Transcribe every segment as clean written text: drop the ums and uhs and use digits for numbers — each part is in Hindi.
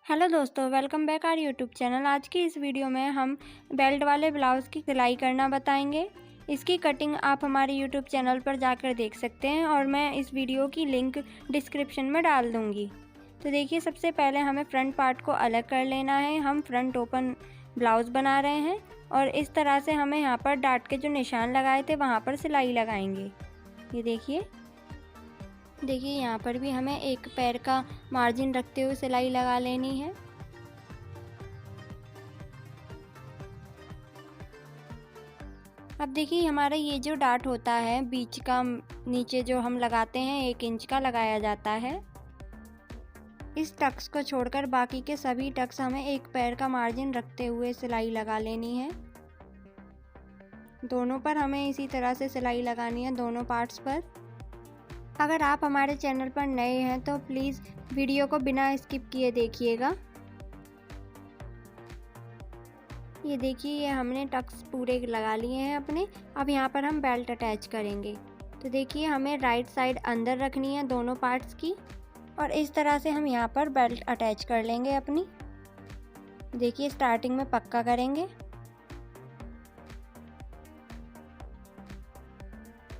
हेलो दोस्तों, welcome back our YouTube channel. आज की इस वीडियो में हम बेल्ट वाले ब्लाउज़ की सिलाई करना बताएंगे। इसकी कटिंग आप हमारे यूट्यूब चैनल पर जाकर देख सकते हैं और मैं इस वीडियो की लिंक डिस्क्रिप्शन में डाल दूंगी। तो देखिए, सबसे पहले हमें फ्रंट पार्ट को अलग कर लेना है। हम फ्रंट ओपन ब्लाउज़ बना रहे हैं और इस तरह से हमें यहाँ पर डाट के जो निशान लगाए थे वहाँ पर सिलाई लगाएंगे। ये देखिए यहाँ पर भी हमें एक पैर का मार्जिन रखते हुए सिलाई लगा लेनी है। अब देखिए, हमारा ये जो डाट होता है बीच का, नीचे जो हम लगाते हैं 1 इंच का लगाया जाता है। इस टक्स को छोड़कर बाकी के सभी टक्स हमें एक पैर का मार्जिन रखते हुए सिलाई लगा लेनी है। दोनों पर हमें इसी तरह से सिलाई लगानी है, दोनों पार्ट्स पर। अगर आप हमारे चैनल पर नए हैं तो प्लीज़ वीडियो को बिना स्किप किए देखिएगा। ये देखिए, ये हमने टक्स पूरे लगा लिए हैं अपने। अब यहाँ पर हम बेल्ट अटैच करेंगे। तो देखिए, हमें राइट साइड अंदर रखनी है दोनों पार्ट्स की और इस तरह से हम यहाँ पर बेल्ट अटैच कर लेंगे अपनी। देखिए, स्टार्टिंग में पक्का करेंगे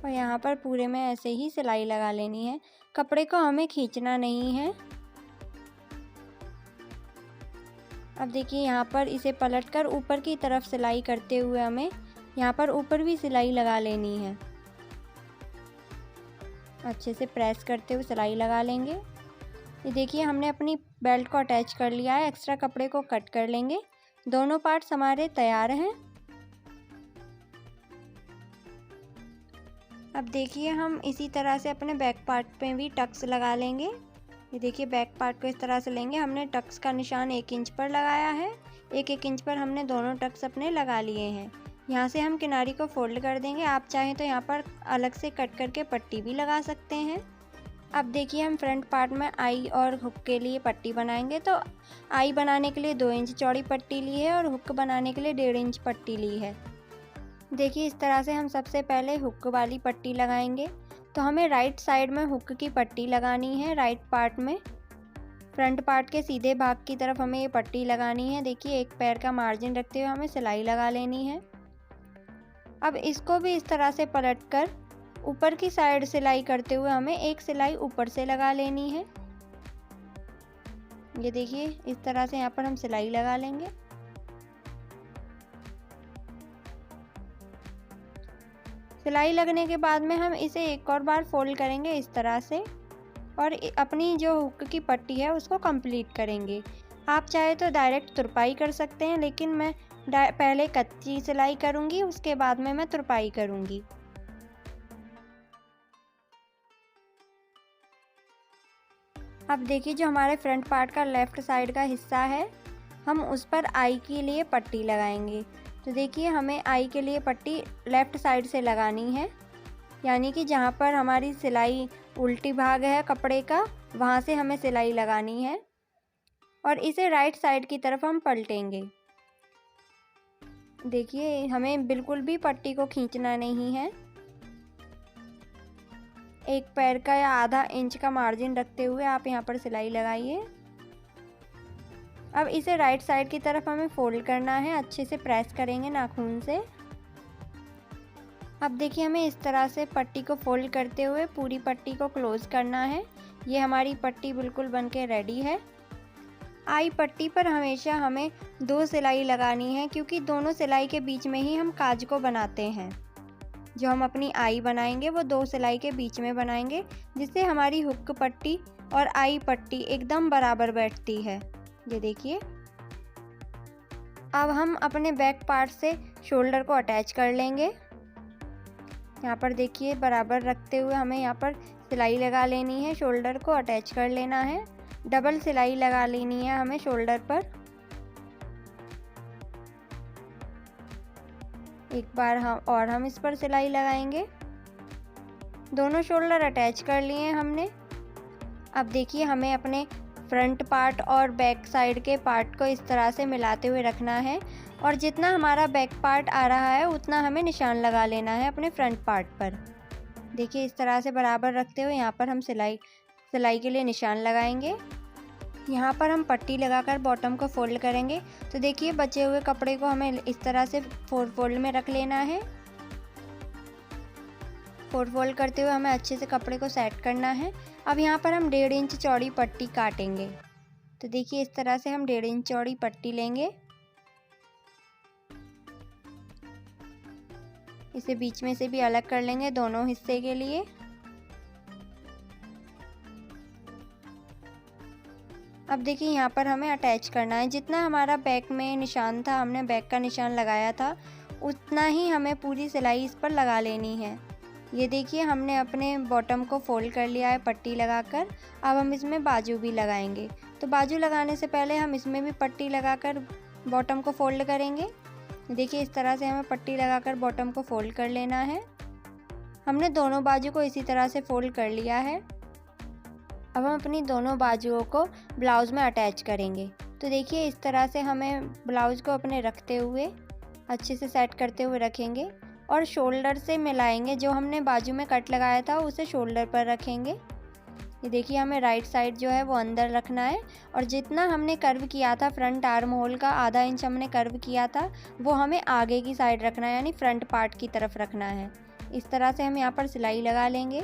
और यहाँ पर पूरे में ऐसे ही सिलाई लगा लेनी है। कपड़े को हमें खींचना नहीं है। अब देखिए, यहाँ पर इसे पलटकर ऊपर की तरफ सिलाई करते हुए हमें यहाँ पर ऊपर भी सिलाई लगा लेनी है। अच्छे से प्रेस करते हुए सिलाई लगा लेंगे। ये देखिए, हमने अपनी बेल्ट को अटैच कर लिया है। एक्स्ट्रा कपड़े को कट कर लेंगे। दोनों पार्ट्स हमारे तैयार हैं। अब देखिए, हम इसी तरह से अपने बैक पार्ट पे भी टक्स लगा लेंगे। ये देखिए, बैक पार्ट को इस तरह से लेंगे। हमने टक्स का निशान 1 इंच पर लगाया है। 1-1 इंच पर हमने दोनों टक्स अपने लगा लिए हैं। यहाँ से हम किनारी को फोल्ड कर देंगे। आप चाहें तो यहाँ पर अलग से कट करके पट्टी भी लगा सकते हैं। अब देखिए, हम फ्रंट पार्ट में आई और हुक के लिए पट्टी बनाएंगे। तो आई बनाने के लिए 2 इंच चौड़ी पट्टी ली है और हुक बनाने के लिए 1.5 इंच पट्टी ली है। देखिए, इस तरह से हम सबसे पहले हुक वाली पट्टी लगाएंगे। तो हमें राइट साइड में हुक की पट्टी लगानी है। राइट पार्ट में फ्रंट पार्ट के सीधे भाग की तरफ हमें ये पट्टी लगानी है। देखिए, एक पैर का मार्जिन रखते हुए हमें सिलाई लगा लेनी है। अब इसको भी इस तरह से पलटकर ऊपर की साइड सिलाई करते हुए हमें एक सिलाई ऊपर से लगा लेनी है। ये देखिए, इस तरह से यहाँ पर हम सिलाई लगा लेंगे। सिलाई लगने के बाद में हम इसे एक और बार फोल्ड करेंगे इस तरह से और अपनी जो हुक की पट्टी है उसको कंप्लीट करेंगे। आप चाहे तो डायरेक्ट तुरपाई कर सकते हैं, लेकिन मैं पहले कच्ची सिलाई करूंगी, उसके बाद में मैं तुरपाई करूंगी। अब देखिए, जो हमारे फ्रंट पार्ट का लेफ्ट साइड का हिस्सा है, हम उस पर आई के लिए पट्टी लगाएंगे। तो देखिए, हमें आई के लिए पट्टी लेफ़्ट साइड से लगानी है, यानी कि जहाँ पर हमारी सिलाई उल्टी भाग है कपड़े का, वहाँ से हमें सिलाई लगानी है और इसे राइट साइड की तरफ हम पलटेंगे। देखिए, हमें बिल्कुल भी पट्टी को खींचना नहीं है। एक पैर का या आधा इंच का मार्जिन रखते हुए आप यहाँ पर सिलाई लगाइए। अब इसे राइट साइड की तरफ हमें फोल्ड करना है। अच्छे से प्रेस करेंगे नाखून से। अब देखिए, हमें इस तरह से पट्टी को फोल्ड करते हुए पूरी पट्टी को क्लोज करना है। ये हमारी पट्टी बिल्कुल बनके रेडी है। आई पट्टी पर हमेशा हमें 2 सिलाई लगानी है, क्योंकि दोनों सिलाई के बीच में ही हम काज को बनाते हैं। जो हम अपनी आई बनाएंगे वो 2 सिलाई के बीच में बनाएंगे, जिससे हमारी हुक पट्टी और आई पट्टी एकदम बराबर बैठती है। ये देखिए, अब हम अपने बैक पार्ट से शोल्डर को अटैच कर लेंगे। यहाँ पर देखिए, बराबर रखते हुए हमें यहाँ पर सिलाई लगा लेनी है। शोल्डर को अटैच कर लेना है। डबल सिलाई लगा लेनी है हमें शोल्डर पर। एक बार हम इस पर सिलाई लगाएंगे। दोनों शोल्डर अटैच कर लिए हैं हमने। अब देखिए, हमें अपने फ्रंट पार्ट और बैक साइड के पार्ट को इस तरह से मिलाते हुए रखना है और जितना हमारा बैक पार्ट आ रहा है उतना हमें निशान लगा लेना है अपने फ्रंट पार्ट पर। देखिए, इस तरह से बराबर रखते हुए यहाँ पर हम सिलाई के लिए निशान लगाएंगे। यहाँ पर हम पट्टी लगाकर बॉटम को फोल्ड करेंगे। तो देखिए बचे हुए कपड़े को हमें इस तरह से फोल्ड में रख लेना है। फोल्ड करते हुए हमें अच्छे से कपड़े को सेट करना है। अब यहाँ पर हम 1.5 इंच चौड़ी पट्टी काटेंगे। तो देखिए इस तरह से हम 1.5 इंच चौड़ी पट्टी लेंगे। इसे बीच में से भी अलग कर लेंगे दोनों हिस्से के लिए। अब देखिए यहाँ पर हमें अटैच करना है। जितना हमारा बैक में निशान था, हमने बैक का निशान लगाया था, उतना ही हमें पूरी सिलाई इस पर लगा लेनी है। ये देखिए हमने अपने बॉटम को फोल्ड कर लिया है पट्टी लगाकर। अब हम इसमें बाजू भी लगाएंगे। तो बाजू लगाने से पहले हम इसमें भी पट्टी लगाकर बॉटम को फोल्ड करेंगे। देखिए इस तरह से हमें पट्टी लगाकर बॉटम को फोल्ड कर लेना है। हमने दोनों बाजू को इसी तरह से फोल्ड कर लिया है। अब हम अपनी दोनों बाजुओं को ब्लाउज़ में अटैच करेंगे। तो देखिए इस तरह से हमें ब्लाउज़ को अपने रखते हुए अच्छे से सेट करते हुए रखेंगे और शोल्डर से मिलाएंगे। जो हमने बाजू में कट लगाया था उसे शोल्डर पर रखेंगे। ये देखिए हमें राइट साइड जो है वो अंदर रखना है और जितना हमने कर्व किया था फ्रंट आर्म होल का ½ इंच हमने कर्व किया था, वो हमें आगे की साइड रखना है, यानी फ्रंट पार्ट की तरफ रखना है। इस तरह से हम यहाँ पर सिलाई लगा लेंगे।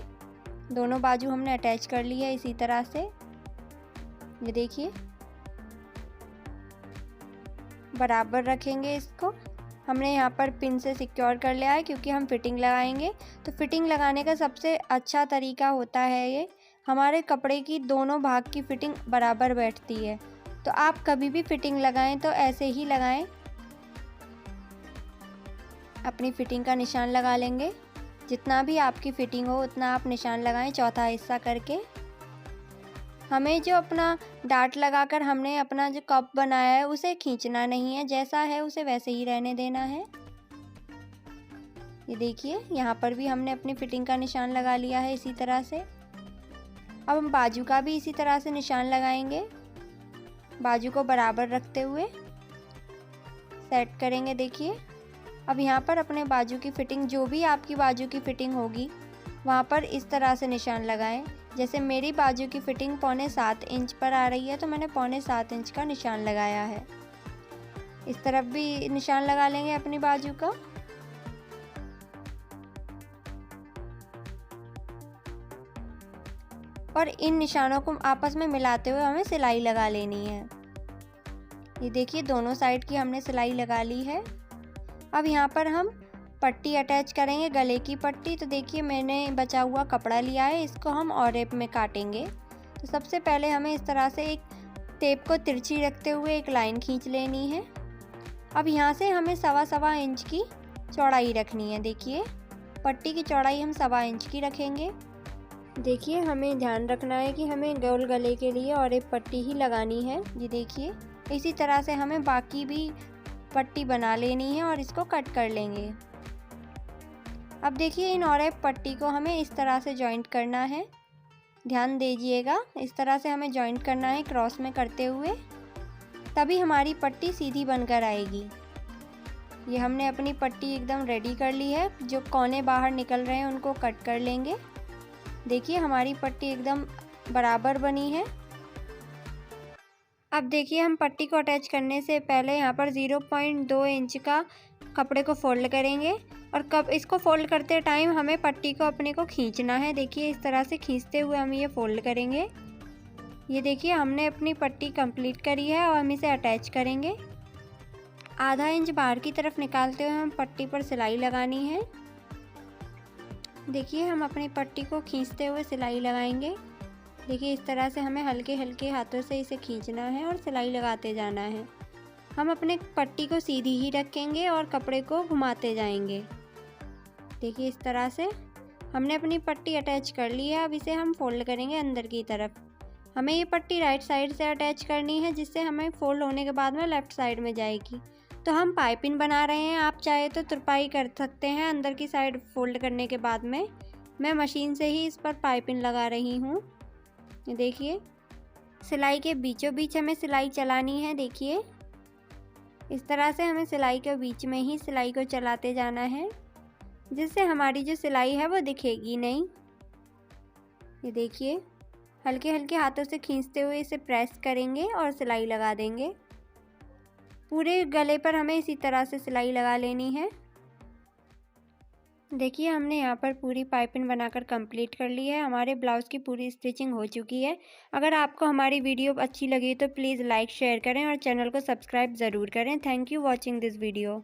दोनों बाजू हमने अटैच कर ली है इसी तरह से। ये देखिए बराबर रखेंगे इसको। हमने यहाँ पर पिन से सिक्योर कर लिया है क्योंकि हम फिटिंग लगाएंगे। तो फिटिंग लगाने का सबसे अच्छा तरीका होता है ये, हमारे कपड़े की दोनों भाग की फिटिंग बराबर बैठती है। तो आप कभी भी फिटिंग लगाएं तो ऐसे ही लगाएं। अपनी फिटिंग का निशान लगा लेंगे। जितना भी आपकी फिटिंग हो उतना आप निशान लगाएं, चौथा हिस्सा करके। हमें जो अपना डार्ट लगाकर हमने अपना जो कप बनाया है उसे खींचना नहीं है, जैसा है उसे वैसे ही रहने देना है। ये देखिए यहाँ पर भी हमने अपनी फिटिंग का निशान लगा लिया है इसी तरह से। अब हम बाजू का भी इसी तरह से निशान लगाएंगे। बाजू को बराबर रखते हुए सेट करेंगे। देखिए अब यहाँ पर अपने बाजू की फिटिंग, जो भी आपकी बाजू की फिटिंग होगी वहाँ पर इस तरह से निशान लगाएं। जैसे मेरी बाजू की फिटिंग 7.25 इंच पर आ रही है तो मैंने 7.25 इंच का निशान लगाया है। इस तरफ भी निशान लगा लेंगे अपनी बाजू का। और इन निशानों को आपस में मिलाते हुए हमें सिलाई लगा लेनी है। ये देखिए दोनों साइड की हमने सिलाई लगा ली है। अब यहाँ पर हम पट्टी अटैच करेंगे, गले की पट्टी। तो देखिए मैंने बचा हुआ कपड़ा लिया है, इसको हम और रेप में काटेंगे। तो सबसे पहले हमें इस तरह से एक टेप को तिरछी रखते हुए एक लाइन खींच लेनी है। अब यहाँ से हमें 1.25 इंच की चौड़ाई रखनी है। देखिए पट्टी की चौड़ाई हम 1.25 इंच की रखेंगे। देखिए हमें ध्यान रखना है कि हमें गोल गले के लिए और एक पट्टी ही लगानी है। ये देखिए इसी तरह से हमें बाकी भी पट्टी बना लेनी है और इसको कट कर लेंगे। अब देखिए इन और एक पट्टी को हमें इस तरह से जॉइंट करना है। ध्यान दीजिएगा, इस तरह से हमें जॉइंट करना है क्रॉस में करते हुए, तभी हमारी पट्टी सीधी बनकर आएगी। ये हमने अपनी पट्टी एकदम रेडी कर ली है। जो कोने बाहर निकल रहे हैं उनको कट कर लेंगे। देखिए हमारी पट्टी एकदम बराबर बनी है। अब देखिए हम पट्टी को अटैच करने से पहले यहाँ पर 0.2 इंच का कपड़े को फोल्ड करेंगे और इसको फोल्ड करते टाइम हमें पट्टी को अपने को खींचना है। देखिए इस तरह से खींचते हुए हम ये फोल्ड करेंगे। ये देखिए हमने अपनी पट्टी कंप्लीट करी है और हम इसे अटैच करेंगे। ½ इंच बाहर की तरफ निकालते हुए हम पट्टी पर सिलाई लगानी है। देखिए हम अपनी पट्टी को खींचते हुए सिलाई लगाएंगे। देखिए इस तरह से हमें हल्के हल्के हाथों से इसे खींचना है और सिलाई लगाते जाना है। हम अपने पट्टी को सीधी ही रखेंगे और कपड़े को घुमाते जाएंगे। देखिए इस तरह से हमने अपनी पट्टी अटैच कर ली है। अब इसे हम फोल्ड करेंगे अंदर की तरफ। हमें ये पट्टी राइट साइड से अटैच करनी है, जिससे हमें फोल्ड होने के बाद में लेफ़्ट साइड में जाएगी। तो हम पाइपिंग बना रहे हैं, आप चाहे तो तुरपाई कर सकते हैं अंदर की साइड फोल्ड करने के बाद में। मैं मशीन से ही इस पर पाइपिंग लगा रही हूँ। देखिए सिलाई के बीचों बीच हमें सिलाई चलानी है। देखिए इस तरह से हमें सिलाई के बीच में ही सिलाई को चलाते जाना है, जिससे हमारी जो सिलाई है वो दिखेगी नहीं। ये देखिए हल्के हल्के हाथों से खींचते हुए इसे प्रेस करेंगे और सिलाई लगा देंगे। पूरे गले पर हमें इसी तरह से सिलाई लगा लेनी है। देखिए हमने यहाँ पर पूरी पाइपिंग बनाकर कंप्लीट कर ली है। हमारे ब्लाउज़ की पूरी स्टिचिंग हो चुकी है। अगर आपको हमारी वीडियो अच्छी लगी तो प्लीज़ लाइक शेयर करें और चैनल को सब्सक्राइब ज़रूर करें। Thank you watching this video.